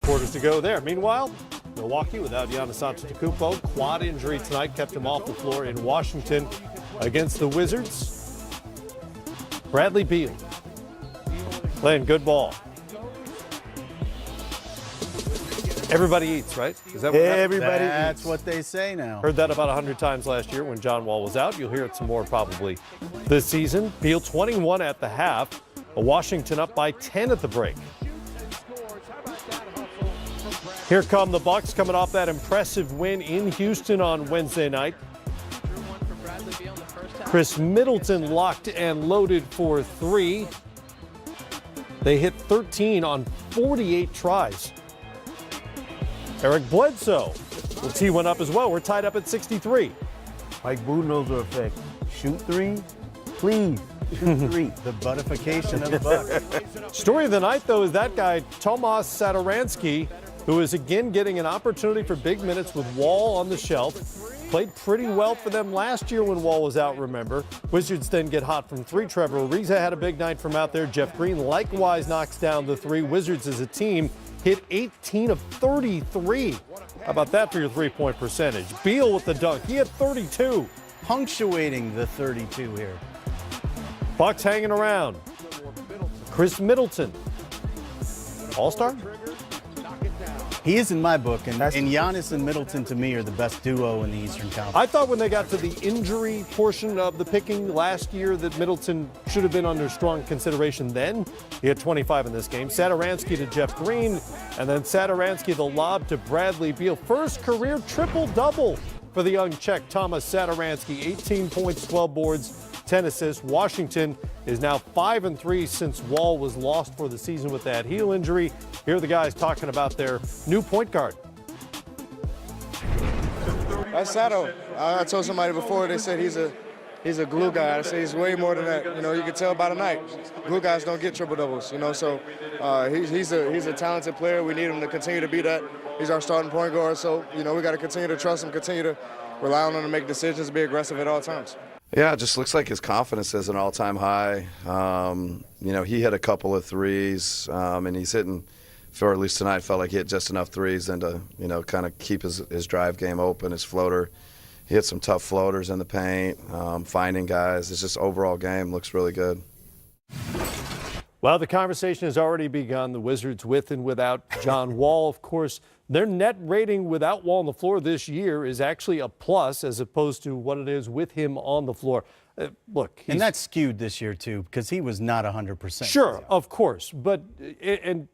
Quarters to go there. Meanwhile, Milwaukee without Giannis-less, quad injury tonight kept him off the floor in Washington against the Wizards. Bradley Beal playing good ball. Everybody eats, right? Is that what Everybody eats. That's what they say now. Heard that about 100 times last year when John Wall was out. You'll hear it some more probably this season. Beal 21 at the half. Washington up by 10 at the break. Here come the Bucks coming off that impressive win in Houston on Wednesday night. Chris Middleton locked and loaded for three. They hit 13 on 48 tries. Eric Bledsoe will tee one up as well. We're tied up at 63. Mike Budenholzer effect. Shoot three, please. Shoot three. The buttification of the Bucks. Story of the night, though, is that guy, Tomas Satoransky, who is again getting an opportunity for big minutes with Wall on the shelf. Played pretty well for them last year when Wall was out, remember. Wizards then get hot from three. Trevor Ariza had a big night from out there. Jeff Green likewise knocks down the three. Wizards as a team hit 18 of 33. How about that for your three-point percentage? Beal with the dunk. He had 32. Punctuating the 32 here. Bucks hanging around. Chris Middleton. All-star? He is in my book, and Giannis and Middleton to me are the best duo in the Eastern Conference. I thought when they got to the injury portion of the picking last year that Middleton should have been under strong consideration then. He had 25 in this game. Satoransky to Jeff Green, and then Satoransky the lob to Bradley Beal. First career triple-double for the young Czech Tomas Satoransky. 18 points, 12 boards, 10 assists. Washington is now 5-3 since Wall was lost for the season with that heel injury. Here are the guys talking about their new point guard. That's Sato. I told somebody before, they said he's a glue guy. I say he's way more than that. You know, you can tell by the night. Glue guys don't get triple doubles. You know, so he's a talented player. We need him to continue to be that. He's our starting point guard. So you know, we got to continue to trust him, continue to rely on him to make decisions, be aggressive at all times. Yeah, it just looks like his confidence is an all-time high. You know, he hit a couple of threes, and he's hitting, or at least tonight, felt like he hit just enough threes then to, you know, kind of keep his drive game open, his floater. He hit some tough floaters in the paint, finding guys. It's just overall game looks really good. Well, the conversation has already begun. The Wizards with and without John Wall, of course. Their net rating without Wall on the floor this year is actually a plus as opposed to what it is with him on the floor. Look, and that's skewed this year, too, because he was not 100%. Sure, of course. But and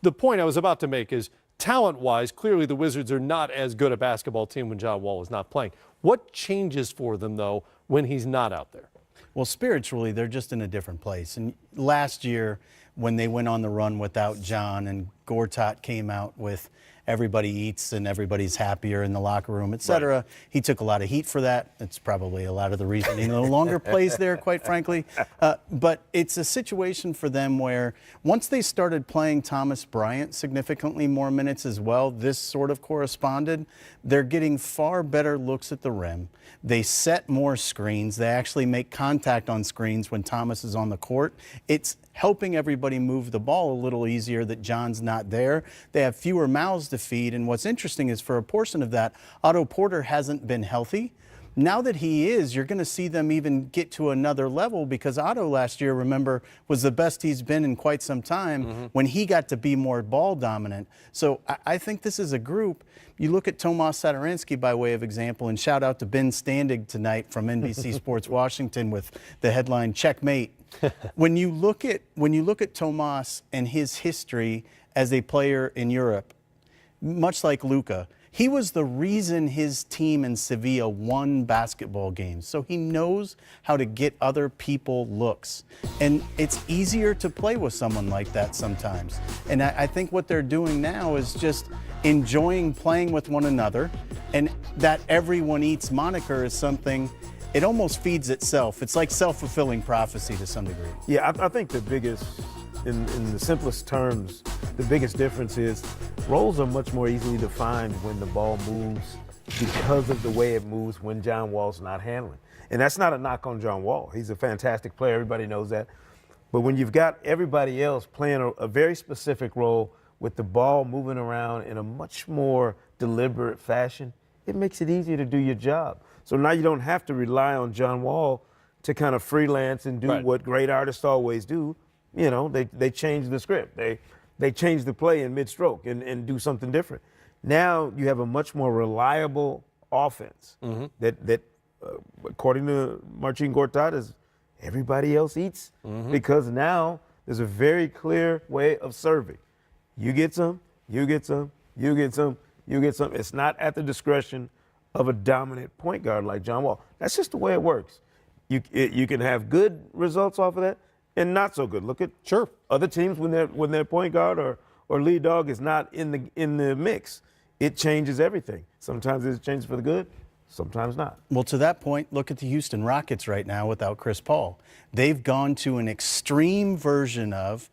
the point I was about to make is talent-wise, clearly the Wizards are not as good a basketball team when John Wall is not playing. What changes for them, though, when he's not out there? Well, spiritually, they're just in a different place. And last year, when they went on the run without John and Gortat came out with everybody eats and everybody's happier in the locker room, et cetera. Right. He took a lot of heat for that. It's probably a lot of the reason he no longer plays there, quite frankly. But it's a situation for them where once they started playing Thomas Bryant significantly more minutes as well, this sort of corresponded. They're getting far better looks at the rim. They set more screens. They actually make contact on screens when Thomas is on the court. It's helping everybody move the ball a little easier that John's not there. They have fewer mouths to feed, and what's interesting is for a portion of that, Otto Porter hasn't been healthy. Now that he is, you're going to see them even get to another level because Otto last year, remember, was the best he's been in quite some time when he got to be more ball dominant. So I think this is a group. You look at Tomas Satoransky by way of example, and shout out to Ben Standig tonight from NBC Sports Washington with the headline "Checkmate." When you look at Tomas and his history as a player in Europe, much like Luka, he was the reason his team in Sevilla won basketball games. So he knows how to get other people looks. And it's easier to play with someone like that sometimes. And I think what they're doing now is just enjoying playing with one another. And that everyone eats moniker is something, it almost feeds itself. It's like self-fulfilling prophecy to some degree. Yeah, I think the biggest, in the simplest terms, the biggest difference is roles are much more easily defined when the ball moves because of the way it moves when John Wall's not handling. And that's not a knock on John Wall. He's a fantastic player. Everybody knows that. But when you've got everybody else playing a very specific role with the ball moving around in a much more deliberate fashion, it makes it easier to do your job. So now you don't have to rely on John Wall to kind of freelance and do what great artists always do. You know, they change the script. They change the play in mid-stroke and do something different. Now you have a much more reliable offense that according to Marcin Gortat, is everybody else eats because now there's a very clear way of serving. You get some, you get some, you get some, you get some. It's not at the discretion of a dominant point guard like John Wall. That's just the way it works. You can have good results off of that and not so good. Look at other teams when their point guard or lead dog is not in the mix. It changes everything. Sometimes it changes for the good, sometimes not. Well, to that point, look at the Houston Rockets right now without Chris Paul. They've gone to an extreme version of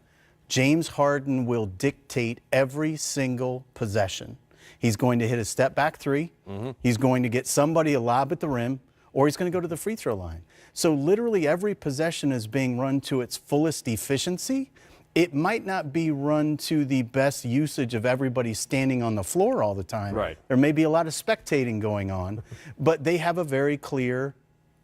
James Harden will dictate every single possession. He's going to hit a step-back three. He's going to get somebody a lob at the rim, or he's going to go to the free throw line. So literally every possession is being run to its fullest efficiency. It might not be run to the best usage of everybody standing on the floor all the time. Right. There may be a lot of spectating going on, but they have a very clear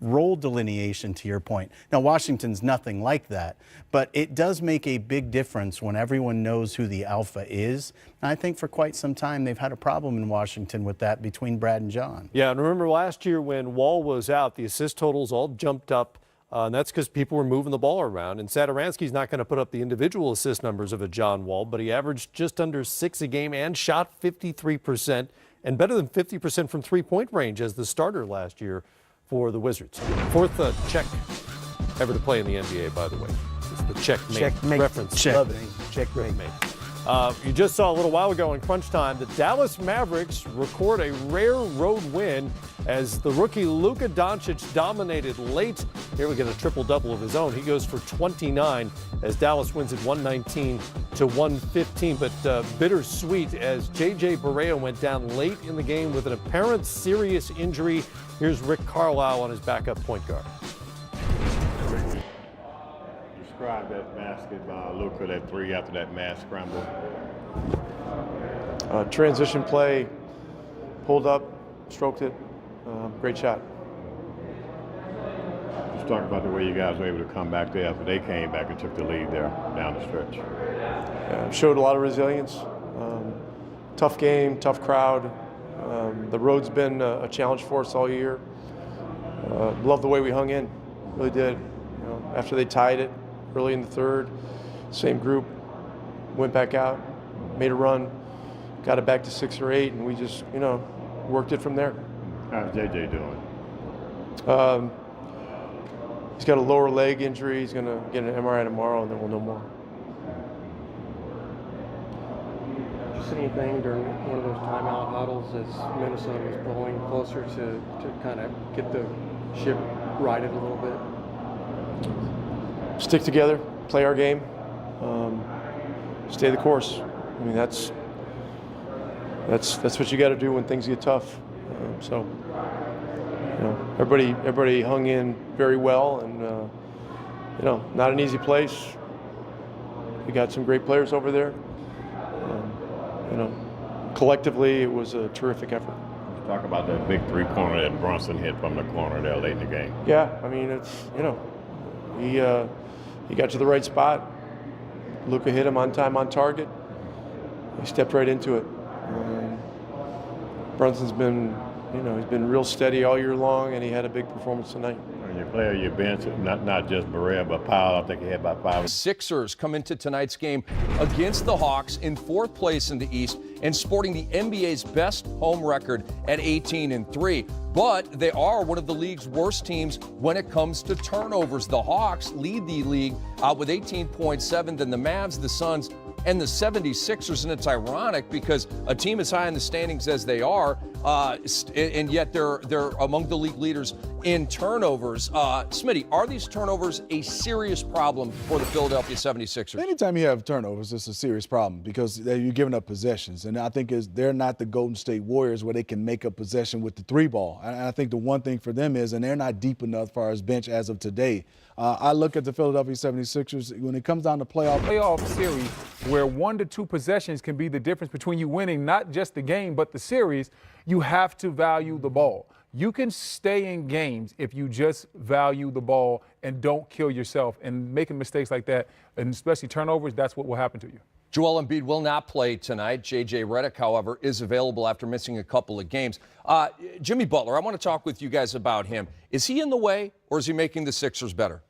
role delineation, to your point. Now, Washington's nothing like that, but it does make a big difference when everyone knows who the alpha is. And I think for quite some time they've had a problem in Washington with that between Brad and John. Yeah, and remember last year when Wall was out, the assist totals all jumped up. And that's because people were moving the ball around. And Satoransky's not going to put up the individual assist numbers of a John Wall, but he averaged just under 6 a game and shot 53% and better than 50% from three-point range as the starter last year for the Wizards. Fourth Czech ever to play in the NBA, by the way. It's the checkmate reference. Checkmate. You just saw a little while ago in crunch time, the Dallas Mavericks record a rare road win as the rookie Luka Doncic dominated late. Here we get a triple-double of his own. He goes for 29 as Dallas wins at 119-115. But bittersweet as J.J. Barea went down late in the game with an apparent serious injury. Here's Rick Carlisle on his backup point guard. Describe that basket by Luka, that three after that mass scramble. Transition play, pulled up, stroked it. Great shot. Just talk about the way you guys were able to come back there after they came back and took the lead there down the stretch. Showed a lot of resilience. Tough game, tough crowd. The road's been a challenge for us all year. Love the way we hung in, really did. You know, after they tied it early in the third, same group went back out, made a run, got it back to 6 or 8, and we just, you know, worked it from there. How's JJ doing? He's got a lower leg injury. He's going to get an MRI tomorrow, and then we'll know more. Did you see anything during one of those timeout huddles as Minnesota was pulling closer to kind of get the ship righted a little bit? Stick together, play our game, stay the course. I mean, that's what you got to do when things get tough. So, you know, everybody hung in very well, and you know, not an easy place. We got some great players over there. You know, collectively, it was a terrific effort. Talk about that big three-pointer that Brunson hit from the corner there late in the game. Yeah, I mean, it's, you know, he got to the right spot. Luka hit him on time, on target. He stepped right into it. Brunson's been, you know, he's been real steady all year long, and he had a big performance tonight. And your player, your bench, not just Barea, but Powell, I think he had about 5. Sixers come into tonight's game against the Hawks in 4th place in the East and sporting the NBA's best home record at 18-3. But they are one of the league's worst teams when it comes to turnovers. The Hawks lead the league with 18.7, then the Mavs, the Suns, and the 76ers. And it's ironic because a team as high in the standings as they are, and yet they're among the league leaders in turnovers. Smitty, are these turnovers a serious problem for the Philadelphia 76ers? Anytime you have turnovers, it's a serious problem because you're giving up possessions. And I think they're not the Golden State Warriors where they can make up possession with the three ball. And I think the one thing for them is, and they're not deep enough as far as bench as of today. I look at the Philadelphia 76ers, when it comes down to playoff series where 1 to 2 possessions can be the difference between you winning not just the game but the series, you have to value the ball. You can stay in games if you just value the ball and don't kill yourself. And making mistakes like that, and especially turnovers, that's what will happen to you. Joel Embiid will not play tonight. J.J. Redick, however, is available after missing a couple of games. Jimmy Butler, I want to talk with you guys about him. Is he in the way, or is he making the Sixers better?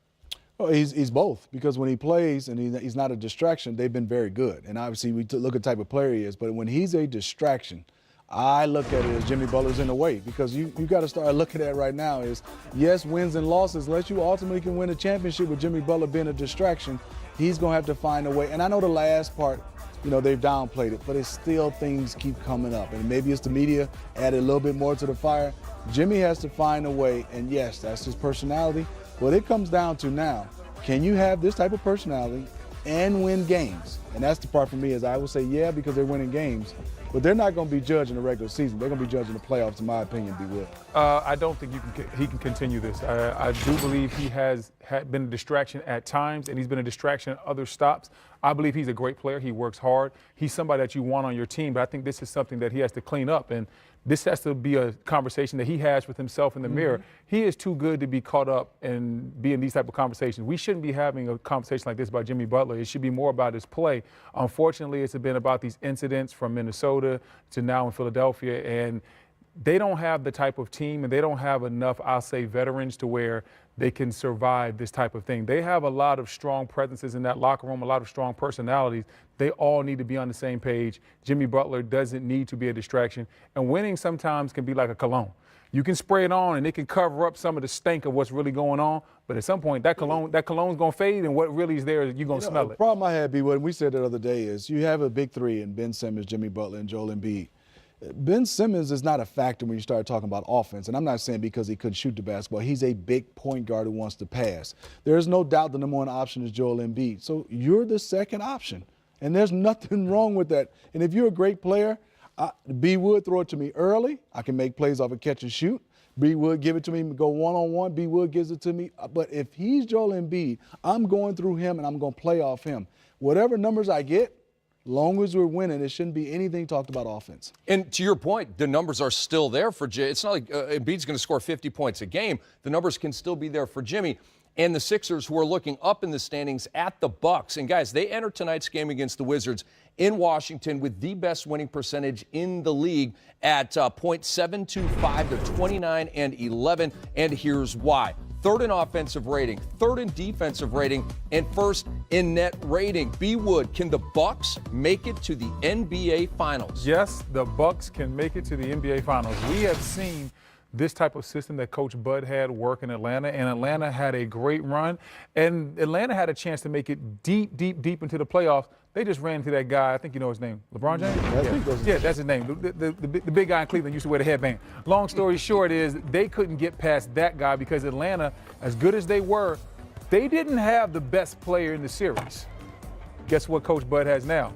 Well, he's both, because when he plays and he's not a distraction, they've been very good. And obviously we look at the type of player he is. But when he's a distraction, I look at it as Jimmy Butler's in the way, because you got to start looking at it right now is, yes, wins and losses, unless you ultimately can win a championship with Jimmy Butler being a distraction, he's going to have to find a way. And I know the last part, they've downplayed it, but it's still things keep coming up. And maybe it's the media added a little bit more to the fire. Jimmy has to find a way, and yes, that's his personality. What it comes down to now, can you have this type of personality and win games? And that's the part for me is I would say, yeah, because they're winning games. But they're not going to be judged in the regular season. They're going to be judged in the playoffs, in my opinion, B. I don't think he can continue this. I do believe he had been a distraction at times, and he's been a distraction at other stops. I believe he's a great player. He works hard. He's somebody that you want on your team, but I think this is something that he has to clean up. And this has to be a conversation that he has with himself in the mirror. He is too good to be caught up and be in these type of conversations. We shouldn't be having a conversation like this about Jimmy Butler. It should be more about his play. Unfortunately, it's been about these incidents from Minnesota to now in Philadelphia, and they don't have the type of team, and they don't have enough, I'll say, veterans to where they can survive this type of thing. They have a lot of strong presences in that locker room, a lot of strong personalities. They all need to be on the same page. Jimmy Butler doesn't need to be a distraction. And winning sometimes can be like a cologne. You can spray it on and it can cover up some of the stink of what's really going on. But at some point, that cologne's going to fade, and what really is there, you're going to smell it. The problem I had, B, what we said the other day is you have a big three in Ben Simmons, Jimmy Butler, and Joel Embiid. Ben Simmons is not a factor when you start talking about offense, and I'm not saying because he couldn't shoot the basketball. He's a big point guard who wants to pass. There's no doubt the number one option is Joel Embiid. So you're the second option, and there's nothing wrong with that. And if you're a great player, B Wood throw it to me early. I can make plays off a catch and shoot. B Wood give it to me, go one-on-one. B Wood gives it to me. But if he's Joel Embiid, I'm going through him, and I'm going to play off him. Whatever numbers I get, long as we're winning, it shouldn't be anything talked about offense. And to your point, the numbers are still there for Jay. It's not like Embiid's going to score 50 points a game. The numbers can still be there for Jimmy. And the Sixers, who are looking up in the standings at the Bucks. And guys, they enter tonight's game against the Wizards in Washington with the best winning percentage in the league at .725 to 29-11. And here's why. Third in offensive rating, third in defensive rating, and first in net rating. B. Wood, can the Bucks make it to the NBA Finals? Yes, the Bucks can make it to the NBA Finals. We have seen this type of system that Coach Bud had work in Atlanta, and Atlanta had a great run, and Atlanta had a chance to make it deep, deep, deep into the playoffs. They just ran into that guy, I think you know his name, LeBron James? Yeah, that's his name. The big guy in Cleveland used to wear the headband. Long story short is they couldn't get past that guy because Atlanta, as good as they were, they didn't have the best player in the series. Guess what Coach Bud has now?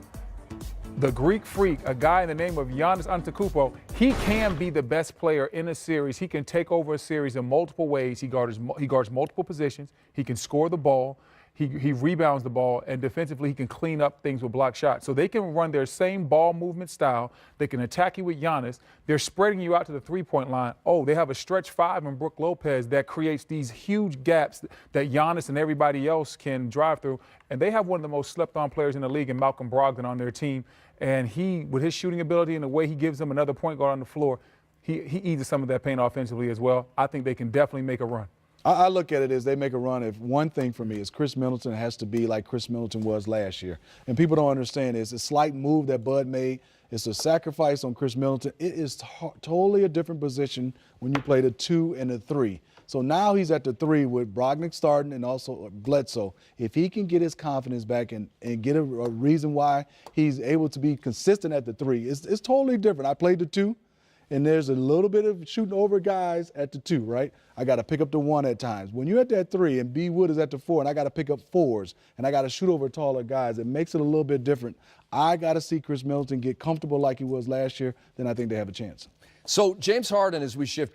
The Greek Freak, a guy in the name of Giannis Antetokounmpo. He can be the best player in a series. He can take over a series in multiple ways. He guards multiple positions. He can score the ball. He rebounds the ball, and defensively he can clean up things with block shots. So they can run their same ball movement style. They can attack you with Giannis. They're spreading you out to the three-point line. Oh, they have a stretch five in Brook Lopez that creates these huge gaps that Giannis and everybody else can drive through. And they have one of the most slept-on players in the league in Malcolm Brogdon on their team. And he, with his shooting ability and the way he gives them another point guard on the floor, he eases some of that pain offensively as well. I think they can definitely make a run. I look at it as they make a run. If one thing for me is Chris Middleton has to be like Chris Middleton was last year. And people don't understand it's a slight move that Bud made. It's a sacrifice on Chris Middleton. It is totally a different position when you play the 2 and the 3. So now he's at the 3 with Brogdon starting and also Bledsoe. If he can get his confidence back and get a reason why he's able to be consistent at the 3, it's totally different. I played the 2. and there's a little bit of shooting over guys at the 2, right? I got to pick up the 1 at times. When you're at that 3 and B. Wood is at the 4 and I got to pick up 4s and I got to shoot over taller guys, it makes it a little bit different. I got to see Chris Middleton get comfortable like he was last year, then I think they have a chance. So James Harden, as we shift